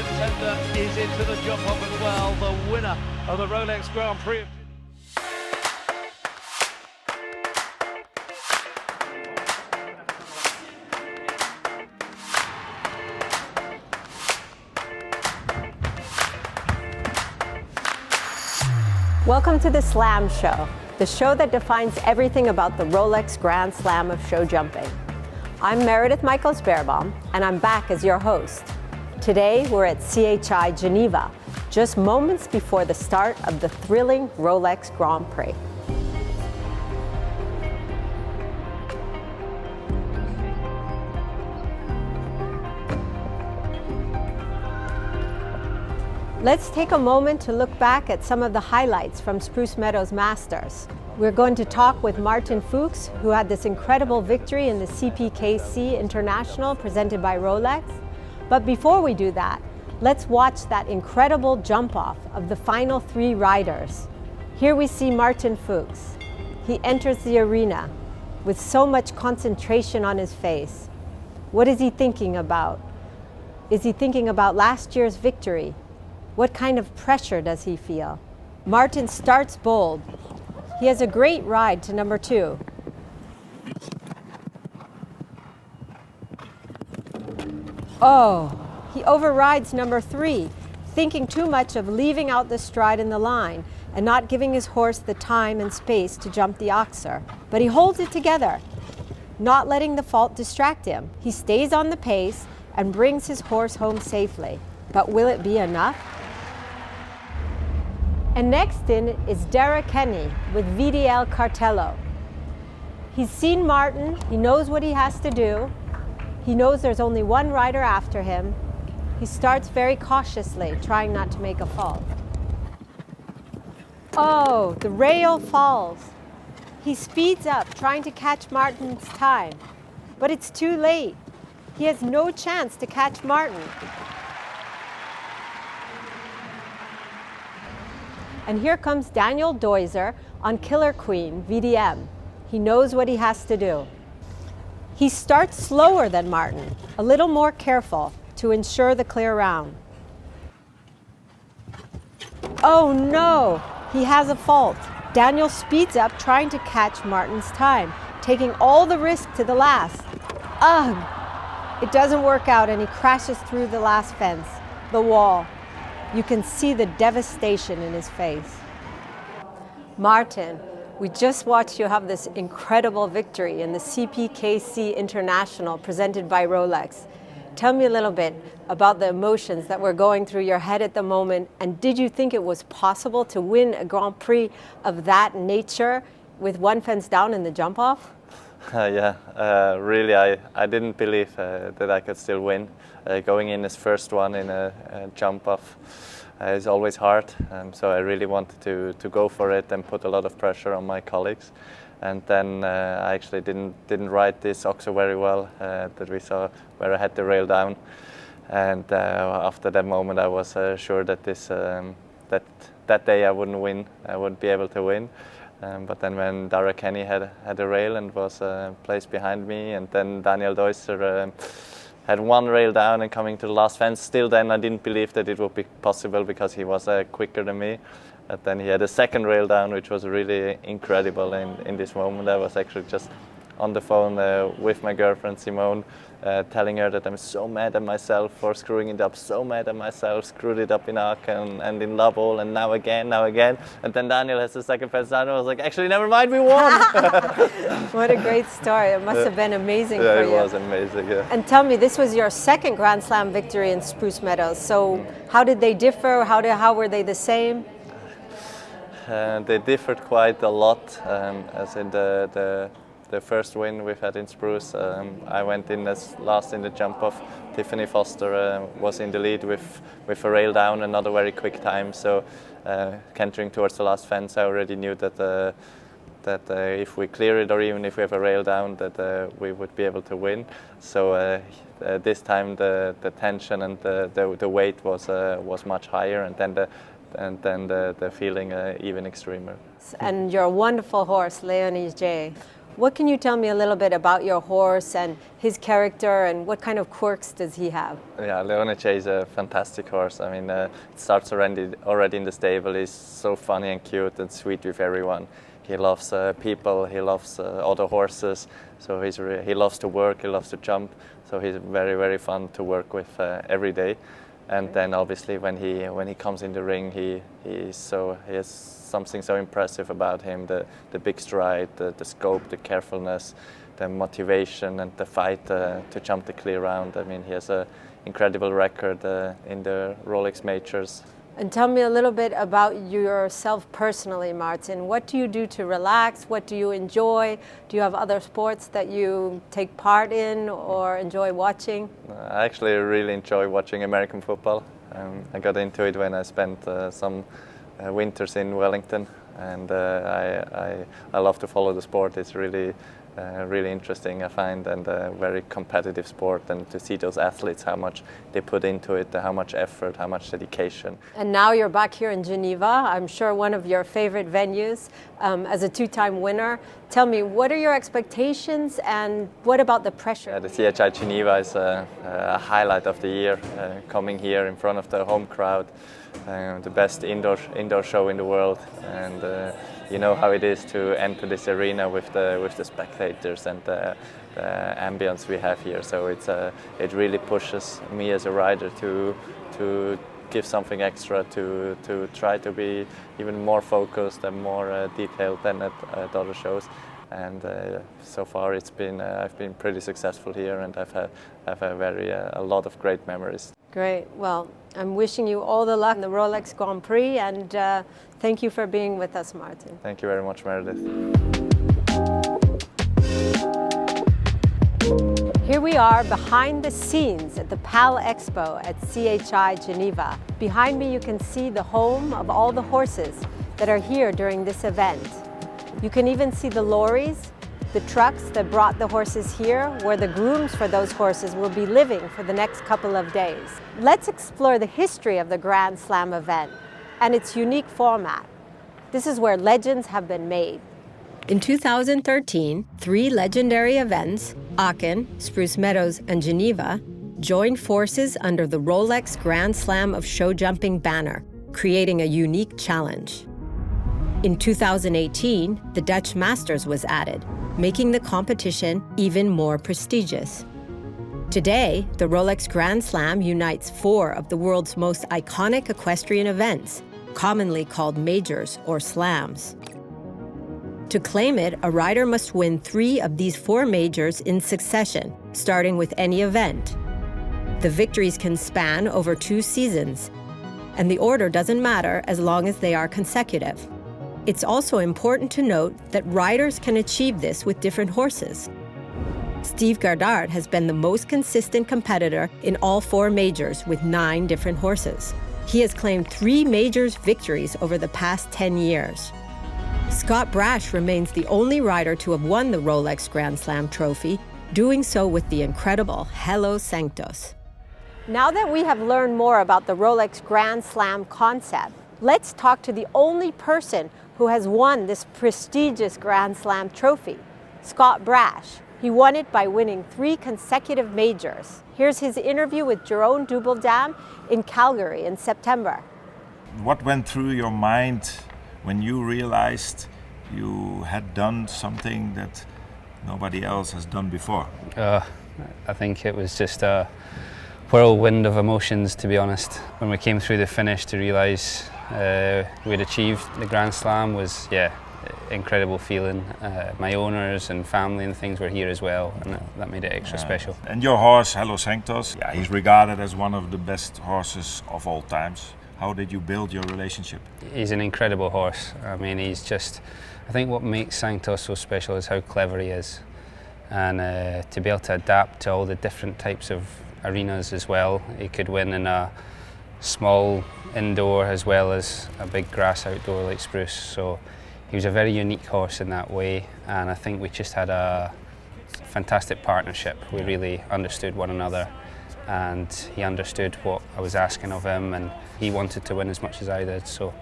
contender is into the jump off as well, the winner of the Rolex Grand Prix. Welcome to the Slam Show, the show that defines everything about the Rolex Grand Slam of show jumping. I'm Meredith Michaels-Beerbaum, and I'm back as your host. Today, we're at CHI Geneva, just moments before the start of the thrilling Rolex Grand Prix. Let's take a moment to look back at some of the highlights from Spruce Meadows Masters. We're going to talk with Martin Fuchs, who had this incredible victory in the CPKC International presented by Rolex. But before we do that, let's watch that incredible jump-off of the final three riders. Here we see Martin Fuchs. He enters the arena with so much concentration on his face. What is he thinking about? Is he thinking about last year's victory? What kind of pressure does he feel? Martin starts bold. He has a great ride to number 2. Oh, he overrides number 3, thinking too much of leaving out the stride in the line and not giving his horse the time and space to jump the oxer. But he holds it together, not letting the fault distract him. He stays on the pace and brings his horse home safely. But will it be enough? And next in is Derek Kenny with VDL Cartello. He's seen Martin, he knows what he has to do. He knows there's only one rider after him. He starts very cautiously, trying not to make a fault. Oh, the rail falls. He speeds up, trying to catch Martin's time. But it's too late. He has no chance to catch Martin. And here comes Daniel Deuser on Killer Queen, VDM. He knows what he has to do. He starts slower than Martin, a little more careful to ensure the clear round. Oh no, he has a fault. Daniel speeds up trying to catch Martin's time, taking all the risk to the last. Ugh! It doesn't work out and he crashes through the last fence, the wall. You can see the devastation in his face. Martin, we just watched you have this incredible victory in the CPKC International presented by Rolex. Tell me a little bit about the emotions that were going through your head at the moment, and did you think it was possible to win a Grand Prix of that nature with one fence down in the jump-off? Really, I didn't believe that I could still win. Going in as first one in a jump-off is always hard, so I really wanted to go for it and put a lot of pressure on my colleagues. And then I actually didn't ride this oxer very well that we saw, where I had the rail down. And after that moment, I was sure that that day I wouldn't win. I wouldn't be able to win. But then when Derek Kenny had a rail and was placed behind me, and then Daniel Deuser had one rail down and coming to the last fence, still then I didn't believe that it would be possible because he was quicker than me. But then he had a second rail down, which was really incredible in this moment. I was actually just on the phone with my girlfriend Simone, telling her that I'm so mad at myself for screwing it up, so mad at myself, screwed it up in Aachen and in Lovell, and now again. And then Daniel has the second fence down, and I was like, actually, never mind, we won! What a great story. It must have been amazing for you. Yeah, it was amazing, yeah. And tell me, this was your second Grand Slam victory in Spruce Meadows, so how did they differ? How were they the same? They differed quite a lot, as in the first win we've had in Spruce. I went in as last in the jump-off. Tiffany Foster was in the lead with a rail down, and not a very quick time. So cantering towards the last fence, I already knew that if we clear it, or even if we have a rail down, that we would be able to win. So this time the tension and the weight was much higher, and then the feeling even extremer. And your wonderful horse, Leonie J. What can you tell me a little bit about your horse and his character, and what kind of quirks does he have? Yeah, Leonice is a fantastic horse. I mean, it starts already in the stable. He's so funny and cute and sweet with everyone. He loves people, he loves other horses, so he loves to work, he loves to jump, so he's very, very fun to work with every day. And then obviously when he comes in the ring, he has something so impressive about him, the big stride, the scope, the carefulness, the motivation and the fight to jump the clear round. I mean, he has an incredible record in the Rolex majors. And tell me a little bit about yourself personally, Martin. What do you do to relax? What do you enjoy? Do you have other sports that you take part in or enjoy watching? I actually really enjoy watching American football. I got into it when I spent some winters in Wellington, and I love to follow the sport. It's really interesting, I find, and a very competitive sport, and to see those athletes, how much they put into it, how much effort, how much dedication. And now you're back here in Geneva, I'm sure one of your favorite venues, as a two-time winner. Tell me, what are your expectations and what about the pressure? The CHI Geneva is a highlight of the year, coming here in front of the home crowd, the best indoor show in the world, and you know how it is to enter this arena with the spectators and the ambience we have here. So it really pushes me as a rider to give something extra, to try to be even more focused and more detailed than at other shows. And so far I've been pretty successful here, and I've had a lot of great memories. Great. Well, I'm wishing you all the luck in the Rolex Grand Prix, and thank you for being with us, Martin. Thank you very much, Meredith. Here we are behind the scenes at the PAL Expo at CHI Geneva. Behind me you can see the home of all the horses that are here during this event. You can even see the lorries, the trucks that brought the horses here, where the grooms for those horses will be living for the next couple of days. Let's explore the history of the Grand Slam event and its unique format. This is where legends have been made. In 2013, 3 legendary events, Aachen, Spruce Meadows, and Geneva, joined forces under the Rolex Grand Slam of show jumping banner, creating a unique challenge. In 2018, the Dutch Masters was added, making the competition even more prestigious. Today, the Rolex Grand Slam unites 4 of the world's most iconic equestrian events, commonly called majors or slams. To claim it, a rider must win 3 of these 4 majors in succession, starting with any event. The victories can span over 2 seasons, and the order doesn't matter as long as they are consecutive. It's also important to note that riders can achieve this with different horses. Steve Gardard has been the most consistent competitor in all 4 majors with 9 different horses. He has claimed 3 majors victories over the past 10 years. Scott Brash remains the only rider to have won the Rolex Grand Slam trophy, doing so with the incredible Hello Sanctos. Now that we have learned more about the Rolex Grand Slam concept, let's talk to the only person who has won this prestigious Grand Slam trophy, Scott Brash. He won it by winning 3 consecutive majors. Here's his interview with Jeroen Dubbeldam in Calgary in September. What went through your mind when you realized you had done something that nobody else has done before? I think it was just a whirlwind of emotions, to be honest. When we came through the finish to realise we'd achieved the Grand Slam was, incredible feeling. My owners and family and things were here as well, and that made it extra special. And your horse, Hello Sanctos, he's regarded as one of the best horses of all times. How did you build your relationship? He's an incredible horse. I mean, I think what makes Sanctos so special is how clever he is. And to be able to adapt to all the different types of arenas as well. He could win in a small indoor as well as a big grass outdoor like Spruce. So he was a very unique horse in that way, and I think we just had a fantastic partnership. We really understood one another, and he understood what I was asking of him, and he wanted to win as much as I did. So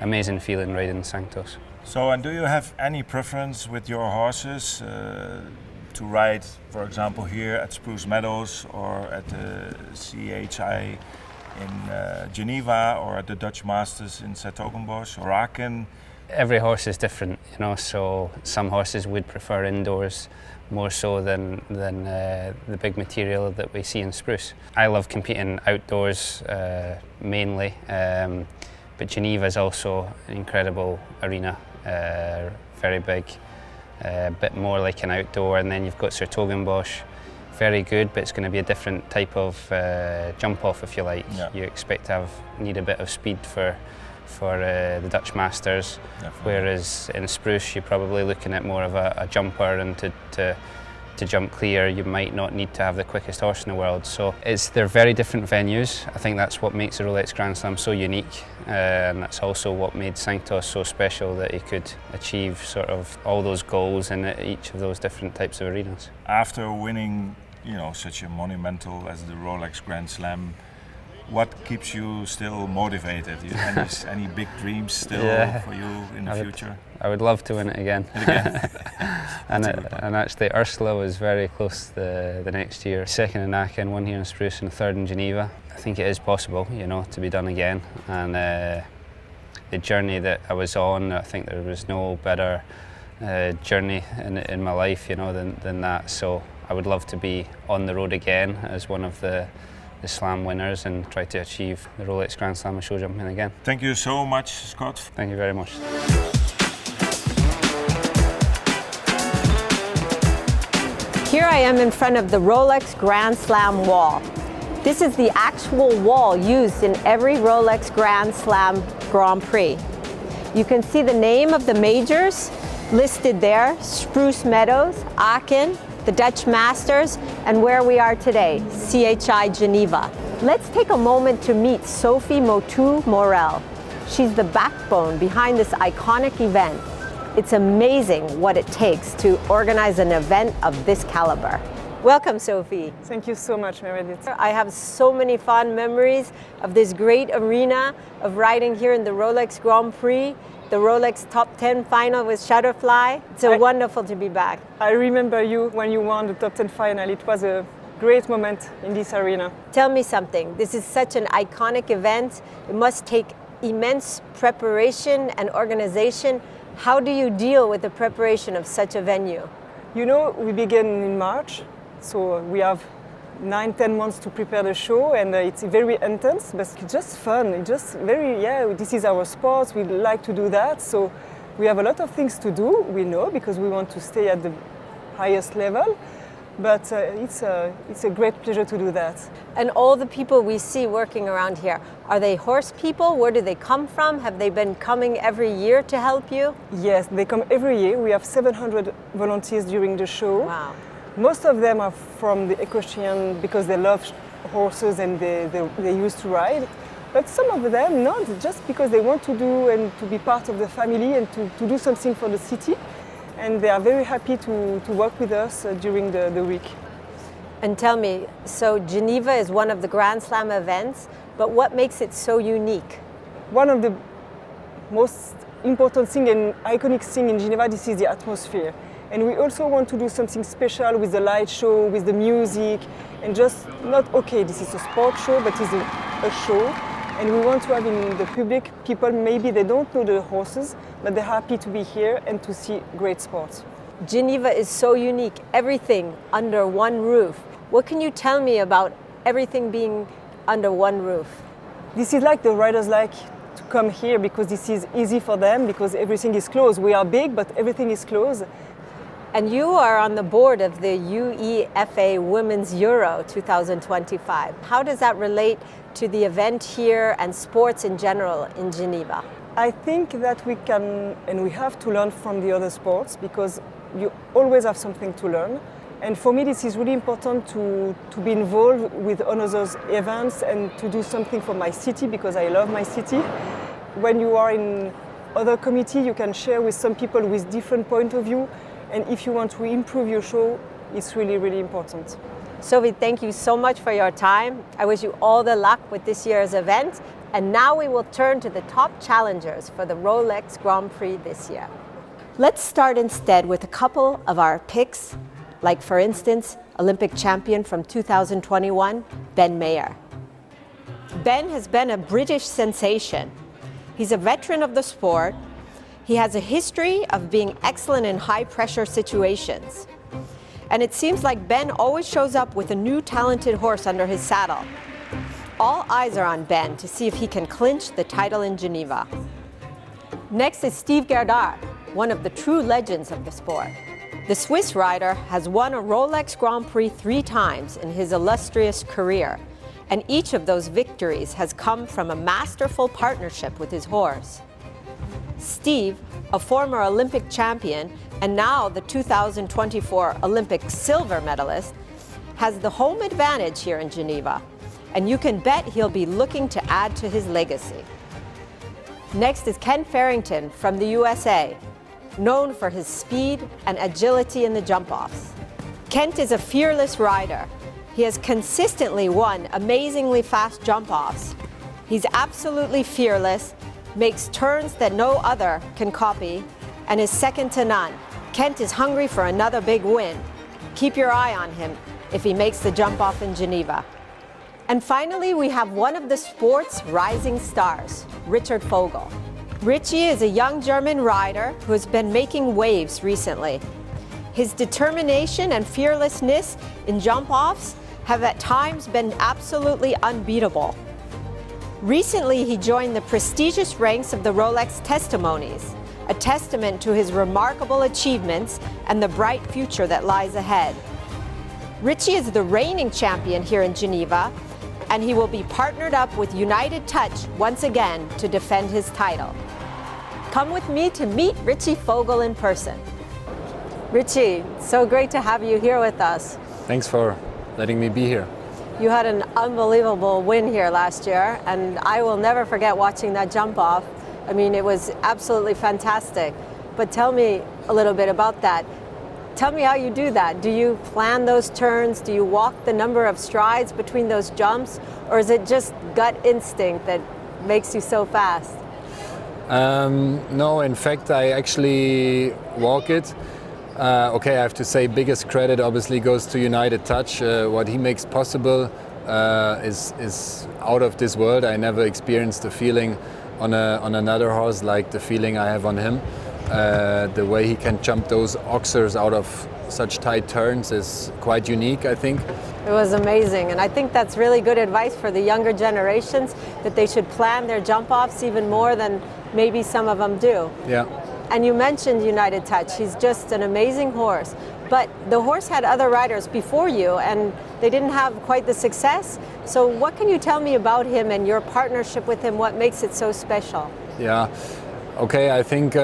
amazing feeling riding Sanctos. So, and do you have any preference with your horses to ride, for example, here at Spruce Meadows or at the CHI in Geneva or at the Dutch Masters in s-Hertogenbosch or Aachen? Every horse is different, you know, so some horses would prefer indoors more so than the big material that we see in Spruce. I love competing outdoors mainly, but Geneva is also an incredible arena, very big, a bit more like an outdoor, and then you've got s-Hertogenbosch, very good, but it's going to be a different type of jump off, if you like. Yeah. You expect to need a bit of speed for the Dutch Masters, Definitely. Whereas in Spruce you're probably looking at more of a jumper, and to jump clear you might not need to have the quickest horse in the world. So they're very different venues. I think that's what makes the Rolex Grand Slam so unique, and that's also what made Sanctos so special, that he could achieve sort of all those goals in each of those different types of arenas. After winning, you know, such a monumental as the Rolex Grand Slam, what keeps you still motivated? Any big dreams still for you in the future? I would love to win it again. and actually Ursula was very close the next year. Second in Aachen, one here in Spruce, and third in Geneva. I think it is possible, you know, to be done again. And the journey that I was on, I think there was no better journey in my life, you know, than that. So I would love to be on the road again as one of the Slam winners and try to achieve the Rolex Grand Slam of show jumping again. Thank you so much, Scott. Thank you very much. Here I am in front of the Rolex Grand Slam wall. This is the actual wall used in every Rolex Grand Slam Grand Prix. You can see the name of the majors listed there: Spruce Meadows, Aachen, the Dutch Masters, and where we are today, CHI Geneva. Let's take a moment to meet Sophie Motu-Morel. She's the backbone behind this iconic event. It's amazing what it takes to organize an event of this caliber. Welcome, Sophie. Thank you so much, Meredith. I have so many fond memories of this great arena, of riding here in the Rolex Grand Prix, the Rolex Top 10 final with Shutterfly. It's so wonderful to be back. I remember you when you won the Top 10 final. It was a great moment in this arena. Tell me something. This is such an iconic event. It must take immense preparation and organization. How do you deal with the preparation of such a venue? You know, we began in March, so we have 9-10 months to prepare the show, and it's very intense, but it's just fun. It's just very, this is our sport, we like to do that, so we have a lot of things to do, we know, because we want to stay at the highest level, but it's a great pleasure to do that. And all the people we see working around here, are they horse people? Where do they come from? Have they been coming every year to help you? Yes, they come every year. We have 700 volunteers during the show. Wow. Most of them are from the equestrian because they love horses and they used to ride. But some of them not, just because they want to do and to be part of the family and to do something for the city. And they are very happy to work with us during the week. And tell me, so Geneva is one of the Grand Slam events, but what makes it so unique? One of the most important thing and iconic thing in Geneva, this is the atmosphere. And we also want to do something special with the light show, with the music, and just not, okay, this is a sport show, but it's a show. And we want to have in the public people, maybe they don't know the horses, but they're happy to be here and to see great sports. Geneva is so unique, everything under one roof. What can you tell me about everything being under one roof? This is like the riders like to come here because this is easy for them because everything is closed. We are big, but everything is closed. And you are on the board of the UEFA Women's Euro 2025. How does that relate to the event here and sports in general in Geneva? I think that we can and we have to learn from the other sports because you always have something to learn. And for me, this is really important to be involved with another events and to do something for my city because I love my city. When you are in other committee, you can share with some people with different point of view. And if you want to improve your show, it's really, really important. Sophie, thank you so much for your time. I wish you all the luck with this year's event. And now we will turn to the top challengers for the Rolex Grand Prix this year. Let's start instead with a couple of our picks, like for instance, Olympic champion from 2021, Ben Mayer. Ben has been a British sensation. He's a veteran of the sport. He has a history of being excellent in high-pressure situations. And it seems like Ben always shows up with a new talented horse under his saddle. All eyes are on Ben to see if he can clinch the title in Geneva. Next is Steve Gerdard, one of the true legends of the sport. The Swiss rider has won a Rolex Grand Prix 3 times in his illustrious career, and each of those victories has come from a masterful partnership with his horse. Steve, a former Olympic champion and now the 2024 Olympic silver medalist, has the home advantage here in Geneva, and you can bet he'll be looking to add to his legacy. Next is Ken Farrington from the USA, known for his speed and agility in the jump-offs. Kent is a fearless rider. He has consistently won amazingly fast jump-offs. He's absolutely fearless, makes turns that no other can copy, and is second to none. Kent is hungry for another big win. Keep your eye on him if he makes the jump-off in Geneva. And finally, we have one of the sport's rising stars, Richard Vogel. Richie is a young German rider who has been making waves recently. His determination and fearlessness in jump-offs have at times been absolutely unbeatable. Recently, he joined the prestigious ranks of the Rolex Testimonies, a testament to his remarkable achievements and the bright future that lies ahead. Richie is the reigning champion here in Geneva, and he will be partnered up with United Touch once again to defend his title. Come with me to meet Richie Vogel in person. Richie, so great to have you here with us. Thanks for letting me be here. You had an unbelievable win here last year, and I will never forget watching that jump off. I mean, it was absolutely fantastic. But tell me a little bit about that. Tell me how you do that. Do you plan those turns? Do you walk the number of strides between those jumps? Or is it just gut instinct that makes you so fast? No, in fact, I actually walk it. Okay, I have to say biggest credit obviously goes to United Touch. What he makes possible is out of this world. I never experienced a feeling on another horse like the feeling I have on him. The way he can jump those oxers out of such tight turns is quite unique, I think. It was amazing, and I think that's really good advice for the younger generations, that they should plan their jump-offs even more than maybe some of them do. Yeah. And you mentioned United Touch. He's just an amazing horse. But the horse had other riders before you, and they didn't have quite the success. So what can you tell me about him and your partnership with him? What makes it so special? Yeah. Okay, I think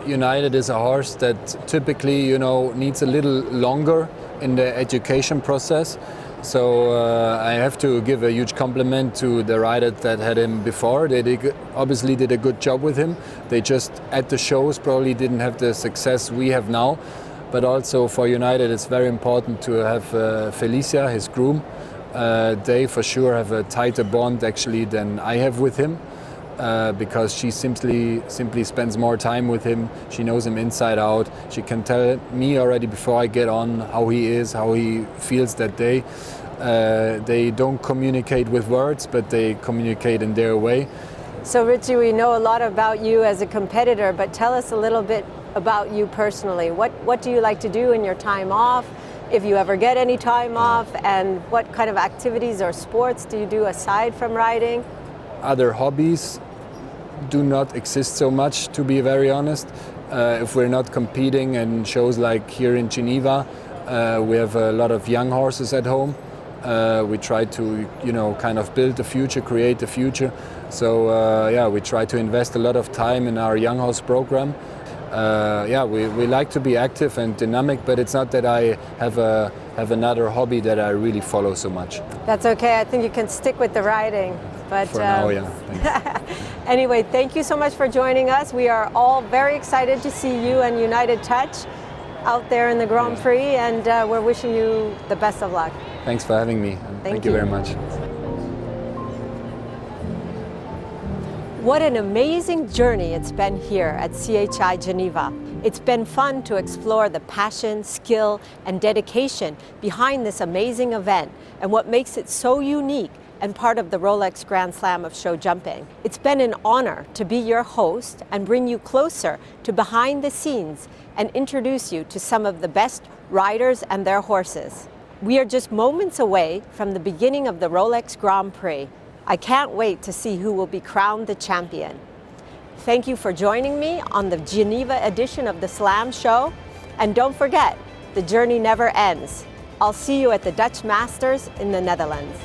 United is a horse that typically, needs a little longer in the education process. So I have to give a huge compliment to the riders that had him before. They obviously did a good job with him. They just at the shows probably didn't have the success we have now. But also for United, it's very important to have Felicia, his groom. They for sure have a tighter bond actually than I have with him. Because she simply spends more time with him. She knows him inside out. She can tell me already before I get on how he is, how he feels that day. They don't communicate with words, but they communicate in their way. So Richie, we know a lot about you as a competitor, but tell us a little bit about you personally. What do you like to do in your time off, if you ever get any time off, and what kind of activities or sports do you do aside from riding? Other hobbies do not exist so much, to be very honest. If we're not competing in shows like here in Geneva, we have a lot of young horses at home. We try to, kind of build the future, create the future. So we try to invest a lot of time in our young horse program. We like to be active and dynamic, but it's not that I have another hobby that I really follow so much. That's okay. I think you can stick with the riding. But for now, yeah. Thanks. Anyway, thank you so much for joining us. We are all very excited to see you and United Touch out there in the Grand Prix, and we're wishing you the best of luck. Thanks for having me. And thank you very much. What an amazing journey it's been here at CHI Geneva. It's been fun to explore the passion, skill, and dedication behind this amazing event and what makes it so unique and part of the Rolex Grand Slam of show jumping. It's been an honor to be your host and bring you closer to behind the scenes and introduce you to some of the best riders and their horses. We are just moments away from the beginning of the Rolex Grand Prix. I can't wait to see who will be crowned the champion. Thank you for joining me on the Geneva edition of the Slam Show. And don't forget, the journey never ends. I'll see you at the Dutch Masters in the Netherlands.